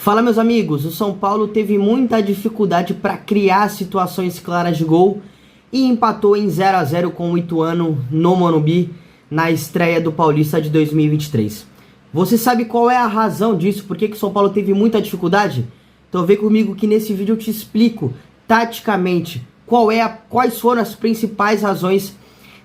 Fala, meus amigos, o São Paulo teve muita dificuldade para criar situações claras de gol e empatou em 0 a 0 com o Ituano no Morumbi na estreia do Paulista de 2023. Você sabe qual é a razão disso? Por que o São Paulo teve muita dificuldade? Então vem comigo que nesse vídeo eu te explico taticamente quais foram as principais razões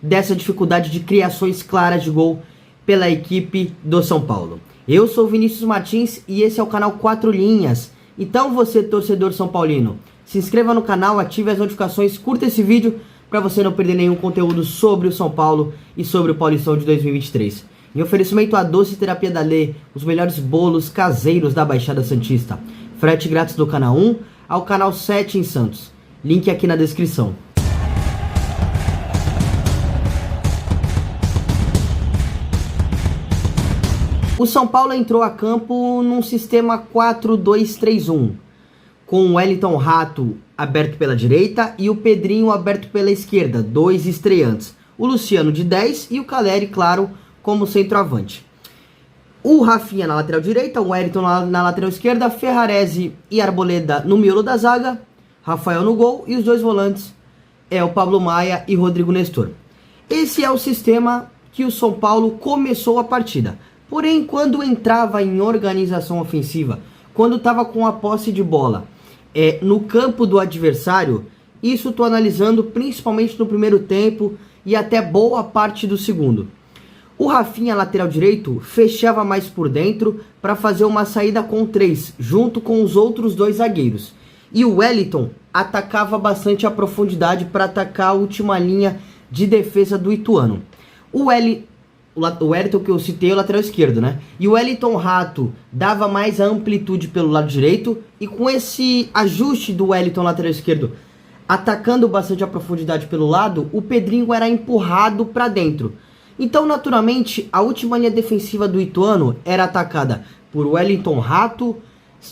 dessa dificuldade de criações claras de gol pela equipe do São Paulo. Eu sou o Vinícius Martins e esse é o canal 4 Linhas. Então você, torcedor são paulino, se inscreva no canal, ative as notificações, curta esse vídeo para você não perder nenhum conteúdo sobre o São Paulo e sobre o Paulistão de 2023. Em oferecimento à Doce Terapia da Lê, os melhores bolos caseiros da Baixada Santista. Frete grátis do canal 1 ao canal 7 em Santos. Link aqui na descrição. O São Paulo entrou a campo num sistema 4-2-3-1, com o Wellington Rato aberto pela direita e o Pedrinho aberto pela esquerda, dois estreantes. O Luciano de 10 e o Caleri, claro, como centroavante. O Rafinha na lateral direita, o Wellington na lateral esquerda, Ferrarese e Arboleda no miolo da zaga, Rafael no gol e os dois volantes o Pablo Maia e Rodrigo Nestor. Esse é o sistema que o São Paulo começou a partida. Porém, quando entrava em organização ofensiva, quando estava com a posse de bola no campo do adversário, isso estou analisando principalmente no primeiro tempo e até boa parte do segundo. O Rafinha, lateral direito, fechava mais por dentro para fazer uma saída com 3, junto com os outros dois zagueiros. E o Wellington atacava bastante a profundidade para atacar a última linha de defesa do Ituano. O Wellington que eu citei é o lateral esquerdo, né? E o Wellington Rato dava mais a amplitude pelo lado direito. E com esse ajuste do Wellington lateral esquerdo atacando bastante a profundidade pelo lado, o Pedrinho era empurrado para dentro. Então, naturalmente, a última linha defensiva do Ituano era atacada por Wellington Rato,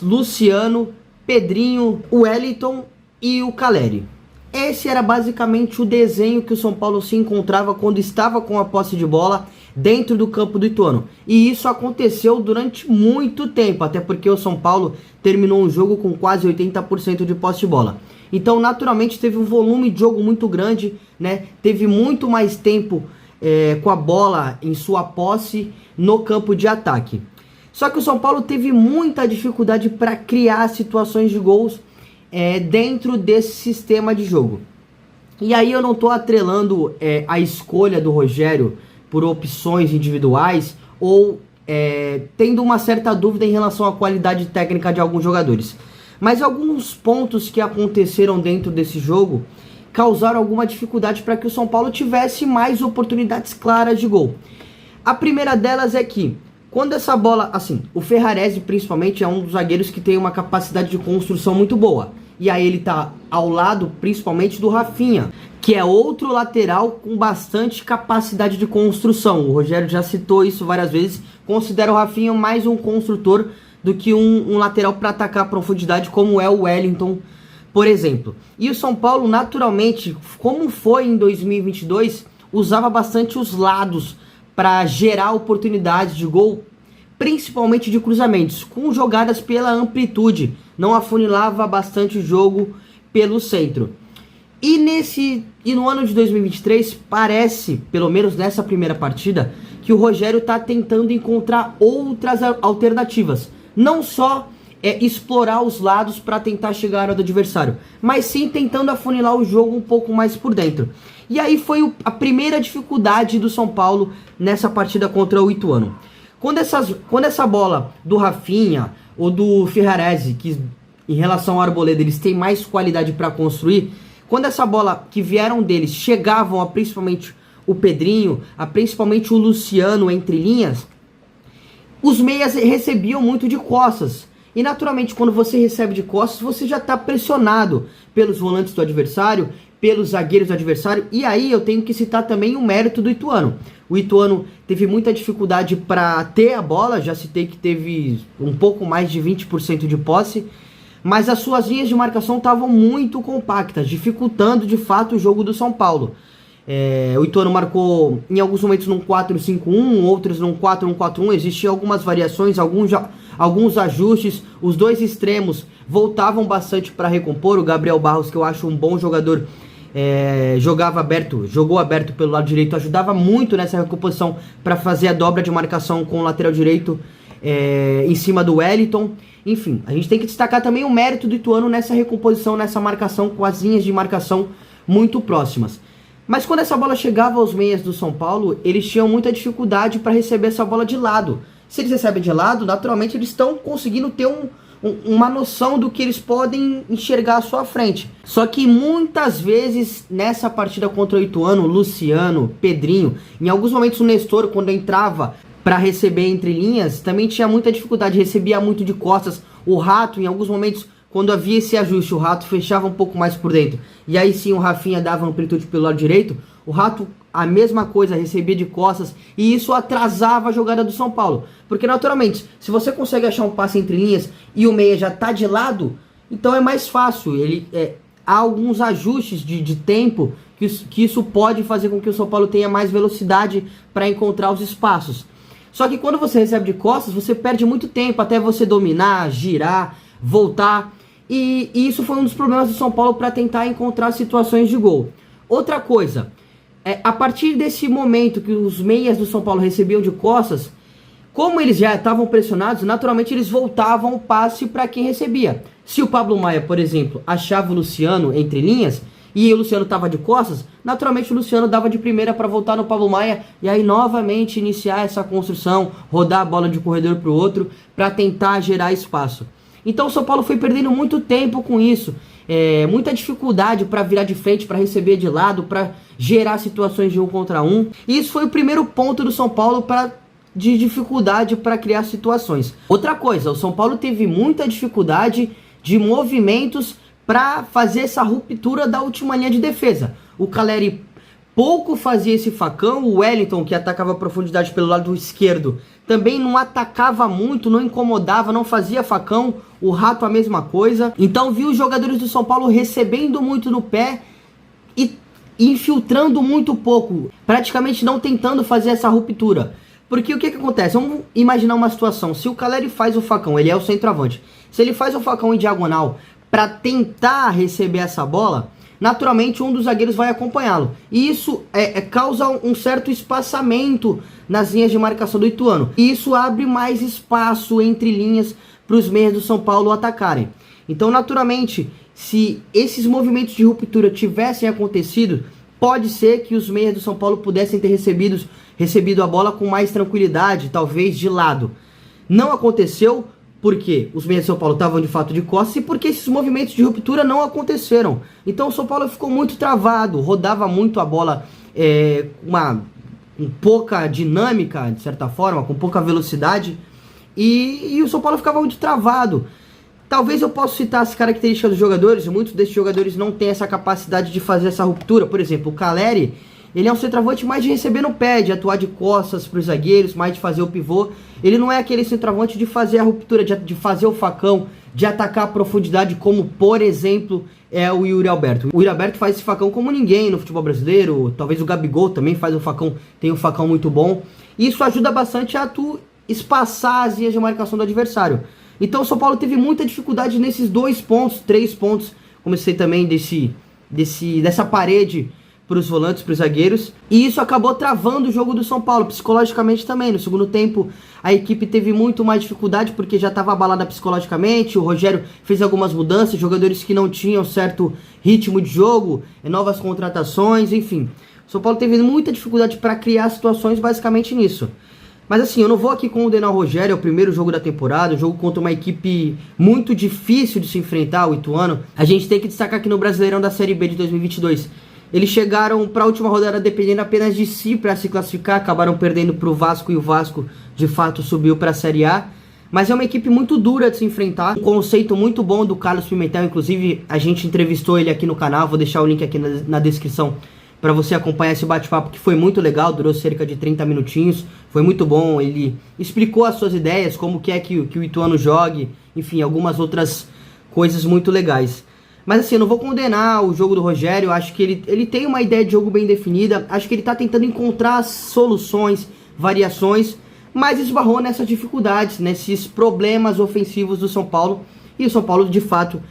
Luciano, Pedrinho, o Wellington e o Caleri. Esse era basicamente o desenho que o São Paulo se encontrava quando estava com a posse de bola dentro do campo do Ituano. E isso aconteceu durante muito tempo, até porque o São Paulo terminou o jogo com quase 80% de posse de bola. Então, naturalmente, teve um volume de jogo muito grande, né? Teve muito mais tempo com a bola em sua posse no campo de ataque. Só que o São Paulo teve muita dificuldade para criar situações de gols dentro desse sistema de jogo. E aí eu não estou atrelando a escolha do Rogério por opções individuais ou tendo uma certa dúvida em relação à qualidade técnica de alguns jogadores. Mas alguns pontos que aconteceram dentro desse jogo causaram alguma dificuldade para que o São Paulo tivesse mais oportunidades claras de gol. A primeira delas é que quando essa bola, assim, o Ferrarese principalmente é um dos zagueiros que tem uma capacidade de construção muito boa. E aí ele tá ao lado principalmente do Rafinha, que é outro lateral com bastante capacidade de construção. O Rogério já citou isso várias vezes, considera o Rafinha mais um construtor do que um lateral para atacar a profundidade como é o Wellington, por exemplo. E o São Paulo, naturalmente, como foi em 2022, usava bastante os lados para gerar oportunidades de gol, principalmente de cruzamentos, com jogadas pela amplitude, não afunilava bastante o jogo pelo centro. E no ano de 2023, parece, pelo menos nessa primeira partida, que o Rogério está tentando encontrar outras alternativas, não só explorar os lados para tentar chegar à área do adversário, mas sim tentando afunilar o jogo um pouco mais por dentro. E aí foi a primeira dificuldade do São Paulo nessa partida contra o Ituano. Quando essa bola do Rafinha ou do Ferrarese, que em relação ao Arboleda eles têm mais qualidade para construir, quando essa bola que vieram deles chegavam a principalmente o Pedrinho, a principalmente o Luciano entre linhas, os meias recebiam muito de costas. E naturalmente, quando você recebe de costas, você já está pressionado pelos volantes do adversário, pelos zagueiros do adversário. E aí eu tenho que citar também o mérito do Ituano. O Ituano teve muita dificuldade para ter a bola, já citei que teve um pouco mais de 20% de posse, mas as suas linhas de marcação estavam muito compactas, dificultando de fato o jogo do São Paulo. O Ituano marcou em alguns momentos num 4-5-1, outros num 4-1-4-1, existiam algumas variações, alguns ajustes, os dois extremos voltavam bastante para recompor. O Gabriel Barros, que eu acho um bom jogador, jogou aberto pelo lado direito, ajudava muito nessa recomposição para fazer a dobra de marcação com o lateral direito em cima do Wellington. Enfim, a gente tem que destacar também o mérito do Ituano nessa recomposição, nessa marcação, com as linhas de marcação muito próximas. Mas quando essa bola chegava aos meias do São Paulo, eles tinham muita dificuldade para receber essa bola de lado. Se eles recebem de lado, naturalmente eles estão conseguindo ter uma noção do que eles podem enxergar à sua frente. Só que muitas vezes nessa partida contra o Ituano, Luciano, Pedrinho, em alguns momentos o Nestor, quando entrava para receber entre linhas, também tinha muita dificuldade, recebia muito de costas. O Rato, em alguns momentos, quando havia esse ajuste, o Rato fechava um pouco mais por dentro. E aí sim o Rafinha dava um amplitude pelo lado direito. O Rato, a mesma coisa, recebia de costas. E isso atrasava a jogada do São Paulo. Porque naturalmente, se você consegue achar um passe entre linhas e o meia já está de lado, então é mais fácil. Há alguns ajustes de tempo que isso pode fazer com que o São Paulo tenha mais velocidade para encontrar os espaços. Só que quando você recebe de costas, você perde muito tempo até você dominar, girar, voltar. E isso foi um dos problemas do São Paulo para tentar encontrar situações de gol. Outra coisa, a partir desse momento que os meias do São Paulo recebiam de costas, como eles já estavam pressionados, naturalmente eles voltavam o passe para quem recebia. Se o Pablo Maia, por exemplo, achava o Luciano entre linhas e o Luciano estava de costas, naturalmente o Luciano dava de primeira para voltar no Pablo Maia e aí novamente iniciar essa construção, rodar a bola de um corredor para o outro para tentar gerar espaço. Então o São Paulo foi perdendo muito tempo com isso, muita dificuldade para virar de frente, para receber de lado, para gerar situações de 1 contra 1. E isso foi o primeiro ponto do São Paulo de dificuldade para criar situações. Outra coisa, o São Paulo teve muita dificuldade de movimentos para fazer essa ruptura da última linha de defesa. O Caleri pouco fazia esse facão, o Wellington, que atacava a profundidade pelo lado esquerdo, também não atacava muito, não incomodava, não fazia facão, o Rato a mesma coisa. Então viu os jogadores do São Paulo recebendo muito no pé e infiltrando muito pouco, praticamente não tentando fazer essa ruptura. Porque o que acontece? Vamos imaginar uma situação, se o Caleri faz o facão, ele é o centroavante, se ele faz o facão em diagonal para tentar receber essa bola, naturalmente um dos zagueiros vai acompanhá-lo. E isso causa um certo espaçamento nas linhas de marcação do Ituano. E isso abre mais espaço entre linhas para os meias do São Paulo atacarem. Então, naturalmente, se esses movimentos de ruptura tivessem acontecido, pode ser que os meias do São Paulo pudessem ter recebido a bola com mais tranquilidade, talvez de lado. Não aconteceu porque os meias do São Paulo estavam de fato de costas e porque esses movimentos de ruptura não aconteceram. Então o São Paulo ficou muito travado, rodava muito a bola com pouca dinâmica, de certa forma, com pouca velocidade, e o São Paulo ficava muito travado. Talvez eu possa citar as características dos jogadores, muitos desses jogadores não têm essa capacidade de fazer essa ruptura. Por exemplo, o Caleri, ele é um centroavante mais de receber no pé, de atuar de costas para os zagueiros, mais de fazer o pivô. Ele não é aquele centroavante de fazer a ruptura, de fazer o facão, de atacar a profundidade, como, por exemplo, é o Yuri Alberto. O Yuri Alberto faz esse facão como ninguém no futebol brasileiro. Talvez o Gabigol também faz o facão, tem um facão muito bom. E isso ajuda bastante a tu espaçar as linhas de marcação do adversário. Então o São Paulo teve muita dificuldade nesses 2 pontos, 3 pontos. Comecei também dessa parede para os volantes, para os zagueiros. E isso acabou travando o jogo do São Paulo, psicologicamente também. No segundo tempo, a equipe teve muito mais dificuldade, porque já estava abalada psicologicamente. O Rogério fez algumas mudanças, jogadores que não tinham certo ritmo de jogo, novas contratações, enfim. O São Paulo teve muita dificuldade para criar situações basicamente nisso. Mas assim, eu não vou aqui condenar o Rogério, é o primeiro jogo da temporada, um jogo contra uma equipe muito difícil de se enfrentar, o Ituano. A gente tem que destacar que no Brasileirão da Série B de 2022, eles chegaram para a última rodada dependendo apenas de si para se classificar, acabaram perdendo para o Vasco e o Vasco de fato subiu para a Série A. Mas é uma equipe muito dura de se enfrentar, um conceito muito bom do Carlos Pimentel, inclusive a gente entrevistou ele aqui no canal, vou deixar o link aqui na descrição para você acompanhar esse bate-papo que foi muito legal, durou cerca de 30 minutinhos, foi muito bom, ele explicou as suas ideias, como que é que o Ituano jogue, enfim, algumas outras coisas muito legais. Mas assim, eu não vou condenar o jogo do Rogério, acho que ele tem uma ideia de jogo bem definida, acho que ele está tentando encontrar soluções, variações, mas esbarrou nessas dificuldades, nesses problemas ofensivos do São Paulo, e o São Paulo de fato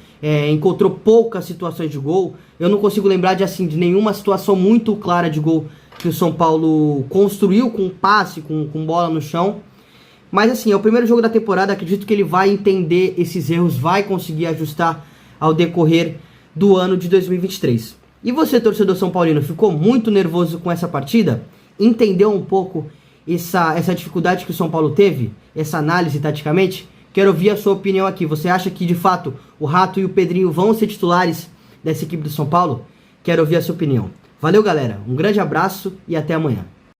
encontrou poucas situações de gol. Eu não consigo lembrar de nenhuma situação muito clara de gol que o São Paulo construiu com passe, com bola no chão. Mas assim, é o primeiro jogo da temporada, acredito que ele vai entender esses erros, vai conseguir ajustar ao decorrer do ano de 2023. E você, torcedor são paulino, ficou muito nervoso com essa partida? Entendeu um pouco essa dificuldade que o São Paulo teve? Essa análise taticamente? Quero ouvir a sua opinião aqui. Você acha que de fato o Rato e o Pedrinho vão ser titulares dessa equipe do São Paulo? Quero ouvir a sua opinião. Valeu, galera. Um grande abraço e até amanhã.